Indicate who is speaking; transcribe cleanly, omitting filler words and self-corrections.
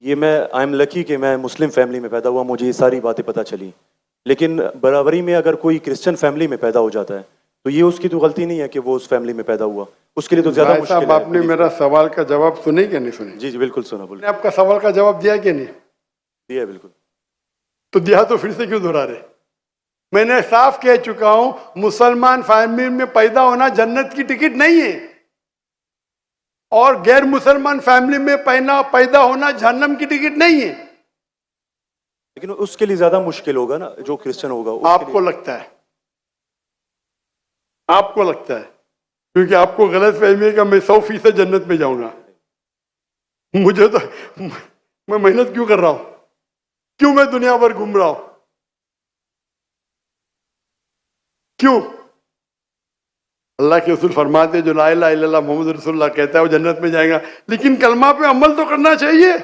Speaker 1: ये मैं I am lucky कि मैं मुस्लिम फैमिली में पैदा हुआ, मुझे ये सारी बातें पता चली। लेकिन बराबरी में अगर कोई क्रिश्चियन फैमिली में पैदा हो जाता है तो ये उसकी तो गलती नहीं है कि वो उस फैमिली में पैदा हुआ, उसके लिए तो ज्यादा
Speaker 2: भाई
Speaker 1: मुश्किल
Speaker 2: साहब,
Speaker 1: है।
Speaker 2: आपने मेरा सवाल का जवाब सुने कि नहीं सुने?
Speaker 1: जी जी बिल्कुल सुना, बोलिए।
Speaker 2: मैंने आपका सवाल का जवाब दिया कि नहीं?
Speaker 1: दिया है, बिल्कुल।
Speaker 2: तो दिया तो फिर से क्यों दोहरा रहे? मैंने साफ कह चुका हूं, मुसलमान फैमिली में पैदा होना जन्नत की टिकट नहीं है, और गैर मुसलमान फैमिली में पैदा होना जहन्नम की टिकट नहीं है।
Speaker 1: लेकिन उसके लिए ज्यादा मुश्किल होगा ना, जो क्रिश्चियन होगा उसके
Speaker 2: आपको लगता है, आपको लगता है, क्योंकि आपको गलत फहमी है कि मैं 100% जन्नत में जाऊंगा। मुझे तो, मैं मेहनत क्यों कर रहा हूं, क्यों मैं दुनिया भर घूम रहा हूं, क्यों? अल्लाह के रसूल फरमाते जो ला इलाहा इल्लल्लाह मोहम्मद रसूलुल्लाह कहता है वो जन्नत में जाएगा, लेकिन कलमा पे अमल तो करना चाहिए।